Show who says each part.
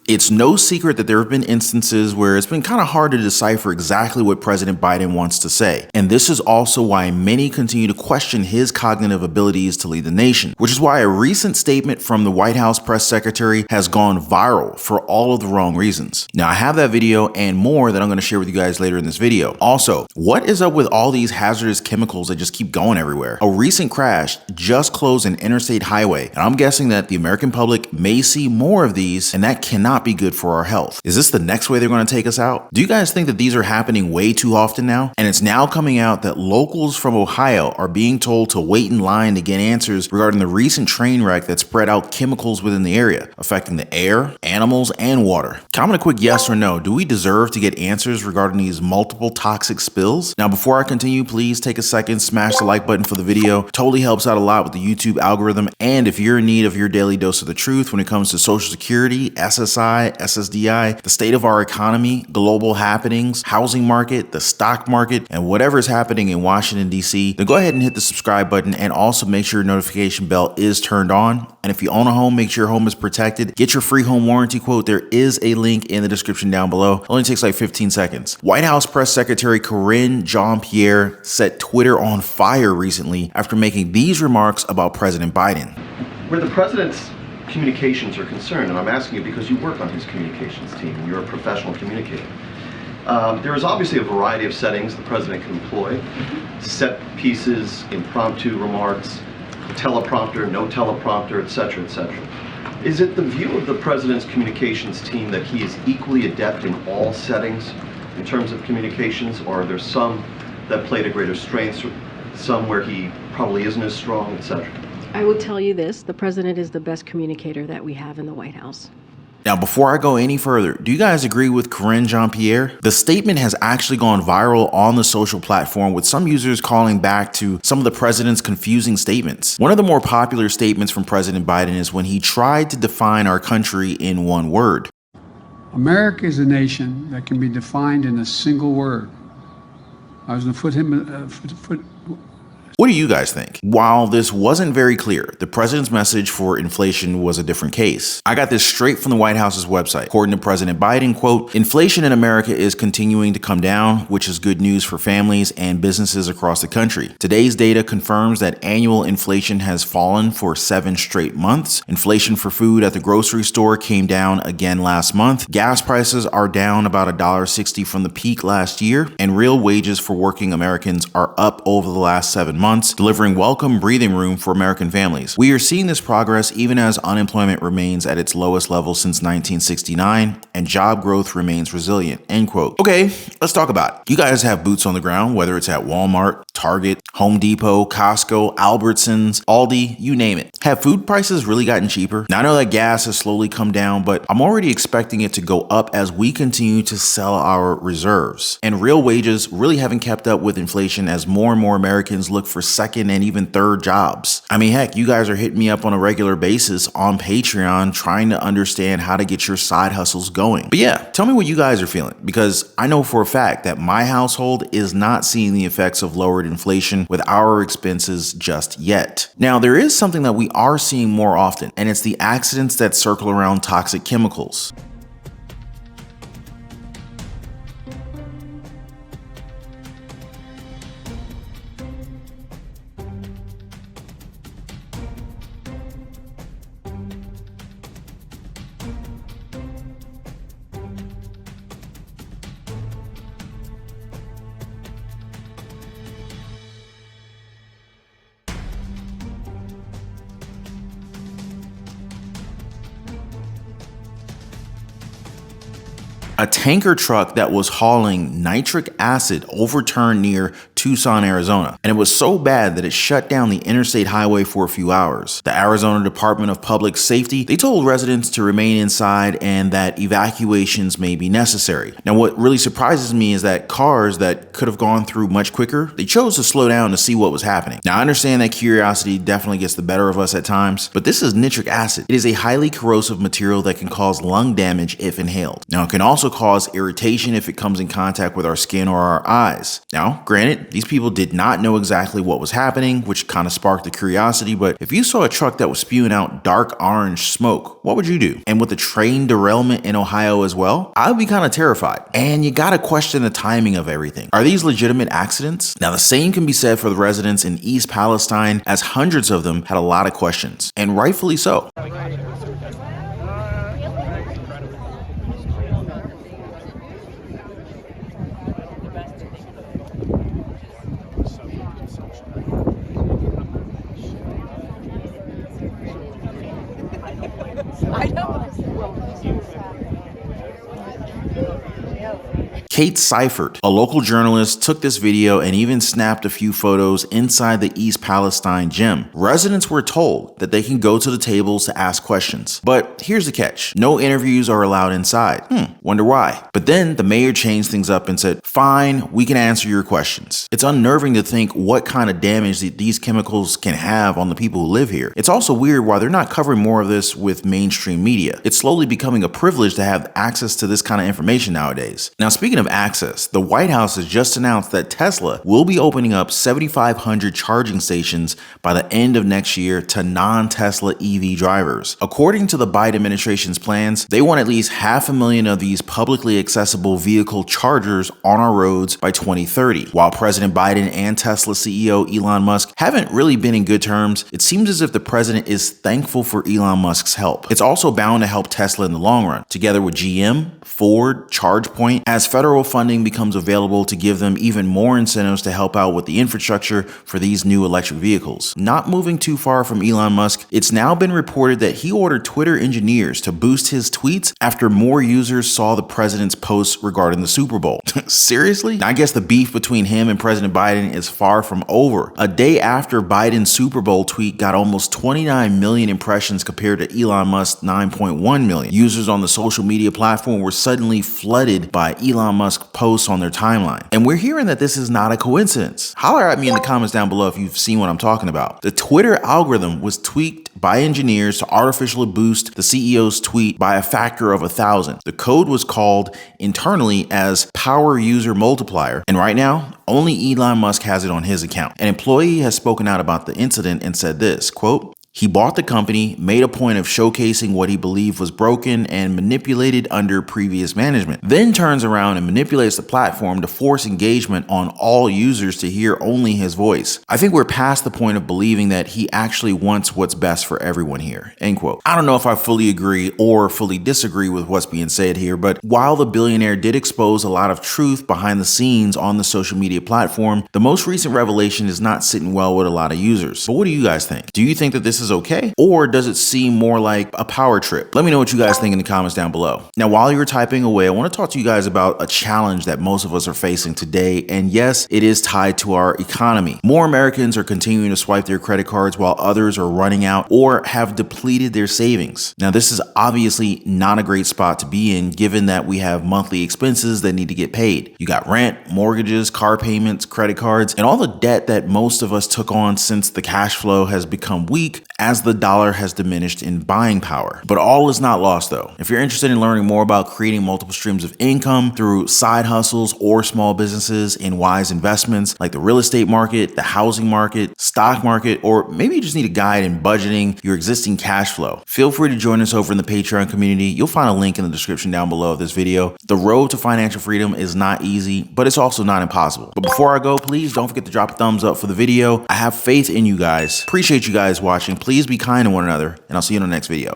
Speaker 1: It's no secret that there have been instances where it's been kind of hard to decipher exactly what President Biden wants to say. And this is also why many continue to question his cognitive abilities to lead the nation, which is why a recent statement from the White House press secretary has gone viral for all of the wrong reasons. Now, I have that video and more that I'm going to share with you guys later in this video. Also, what is up with all these hazardous chemicals that just keep going everywhere? A recent crash just closed an interstate highway, and I'm guessing that the American public may see more of these, and that cannot be good for our health. Is this the next way they're going to take us out? Do you guys think that these are happening way too often now? And it's now coming out that locals from Ohio are being told to wait in line to get answers regarding the recent train wreck that spread out chemicals within the area, affecting the air, animals, and water. Comment a quick yes or no. Do we deserve to get answers regarding these multiple toxic spills? Now, before I continue, please take a second, smash the like button for the video. Totally helps out a lot with the YouTube algorithm. And if you're in need of your daily dose of the truth when it comes to Social Security, SSI, SSDI, the state of our economy, global happenings, housing market, the stock market, and whatever is happening in Washington, D.C., then go ahead and hit the subscribe button and also make sure your notification bell is turned on. And if you own a home, make sure your home is protected. Get your free home warranty quote. There is a link in the description down below. It only takes like 15 seconds. White House Press Secretary Karine Jean-Pierre set Twitter on fire recently after making these remarks about President Biden.
Speaker 2: Where the president's communications are concerned, and I'm asking you because you work on his communications team, and you're a professional communicator. There is obviously a variety of settings the president can employ: set pieces, impromptu remarks, teleprompter, no teleprompter, etc., etc. Is it the view of the president's communications team that he is equally adept in all settings in terms of communications, or are there some that play to greater strengths, some where he probably isn't as strong, etc.?
Speaker 3: I will tell you this: the president is the best communicator that we have in the White House.
Speaker 1: Now, before I go any further, do you guys agree with Karine Jean-Pierre? The statement has actually gone viral on the social platform, with some users calling back to some of the president's confusing statements. One of the more popular statements from President Biden is when he tried to define our country in one word.
Speaker 4: America is a nation that can be defined in a single word. I was going to
Speaker 1: What do you guys think? While this wasn't very clear, the president's message for inflation was a different case. I got this straight from the White House's website. According to President Biden, quote, "Inflation in America is continuing to come down, which is good news for families and businesses across the country. Today's data confirms that annual inflation has fallen for 7 straight months. Inflation for food at the grocery store came down again last month. Gas prices are down about $1.60 from the peak last year, and real wages for working Americans are up over the last 7 months. Delivering welcome breathing room for American families. We are seeing this progress even as unemployment remains at its lowest level since 1969 and job growth remains resilient," end quote. Okay, let's talk about it. You guys have boots on the ground, whether it's at Walmart, Target, Home Depot, Costco, Albertsons, Aldi, you name it. Have food prices really gotten cheaper? Now, I know that gas has slowly come down, but I'm already expecting it to go up as we continue to sell our reserves. And real wages really haven't kept up with inflation as more and more Americans look for second and even third jobs. I mean, heck, you guys are hitting me up on a regular basis on Patreon trying to understand how to get your side hustles going. But yeah, tell me what you guys are feeling, because I know for a fact that my household is not seeing the effects of lowered inflation with our expenses just yet. Now, there is something that we are seeing more often, and it's the accidents that circle around toxic chemicals. A tanker truck that was hauling nitric acid overturned near Tucson, Arizona, and it was so bad that it shut down the interstate highway for a few hours. The Arizona Department of Public Safety, they told residents to remain inside and that evacuations may be necessary. Now, what really surprises me is that cars that could have gone through much quicker, they chose to slow down to see what was happening. Now, I understand that curiosity definitely gets the better of us at times, but this is nitric acid. It is a highly corrosive material that can cause lung damage if inhaled. Now, it can also also cause irritation if it comes in contact with our skin or our eyes. Now, granted, these people did not know exactly what was happening, which kind of sparked the curiosity, but if you saw a truck that was spewing out dark orange smoke, what would you do? And with the train derailment in Ohio as well, I would be kind of terrified. And you gotta question the timing of everything. Are these legitimate accidents? Now, the same can be said for the residents in East Palestine, as hundreds of them had a lot of questions, and rightfully so. Kate Seifert, a local journalist, took this video and even snapped a few photos inside the East Palestine gym. Residents were told that they can go to the tables to ask questions. But here's the catch. No interviews are allowed inside. Wonder why. But then the mayor changed things up and said, fine, we can answer your questions. It's unnerving to think what kind of damage these chemicals can have on the people who live here. It's also weird why they're not covering more of this with mainstream media. It's slowly becoming a privilege to have access to this kind of information nowadays. Now, speaking of access, the White House has just announced that Tesla will be opening up 7,500 charging stations by the end of next year to non-Tesla EV drivers. According to the Biden administration's plans, they want at least 500,000 of these publicly accessible vehicle chargers on our roads by 2030. While President Biden and Tesla CEO Elon Musk haven't really been in good terms, it seems as if the president is thankful for Elon Musk's help. It's also bound to help Tesla in the long run, together with GM, Ford, ChargePoint, as federal funding becomes available to give them even more incentives to help out with the infrastructure for these new electric vehicles. Not moving too far from Elon Musk, it's now been reported that he ordered Twitter engineers to boost his tweets after more users saw the president's posts regarding the Super Bowl. Seriously? I guess the beef between him and President Biden is far from over. A day after Biden's Super Bowl tweet got almost 29 million impressions compared to Elon Musk's 9.1 million. Users on the social media platform were suddenly flooded by Elon Musk posts on their timeline. And we're hearing that this is not a coincidence. Holler at me in the comments down below if you've seen what I'm talking about. The Twitter algorithm was tweaked by engineers to artificially boost the CEO's tweet by a factor of 1,000. The code was called internally as Power User Multiplier, and right now, only Elon Musk has it on his account. An employee has spoken out about the incident and said this, quote, "He bought the company, made a point of showcasing what he believed was broken and manipulated under previous management, then turns around and manipulates the platform to force engagement on all users to hear only his voice. I think we're past the point of believing that he actually wants what's best for everyone here." End quote. I don't know if I fully agree or fully disagree with what's being said here, but while the billionaire did expose a lot of truth behind the scenes on the social media platform, the most recent revelation is not sitting well with a lot of users. But what do you guys think? Do you think that this is okay? Or does it seem more like a power trip? Let me know what you guys think in the comments down below. Now, while you're typing away, I want to talk to you guys about a challenge that most of us are facing today. And yes, it is tied to our economy. More Americans are continuing to swipe their credit cards while others are running out or have depleted their savings. Now, this is obviously not a great spot to be in, given that we have monthly expenses that need to get paid. You got rent, mortgages, car payments, credit cards, and all the debt that most of us took on since the cash flow has become weak as the dollar has diminished in buying power. But all is not lost though. If you're interested in learning more about creating multiple streams of income through side hustles or small businesses in wise investments like the real estate market, the housing market, stock market, or maybe you just need a guide in budgeting your existing cash flow, feel free to join us over in the Patreon community. You'll find a link in the description down below of this video. The road to financial freedom is not easy, but it's also not impossible. But before I go, please don't forget to drop a thumbs up for the video. I have faith in you guys. Appreciate you guys watching. Please be kind to one another, and I'll see you in the next video.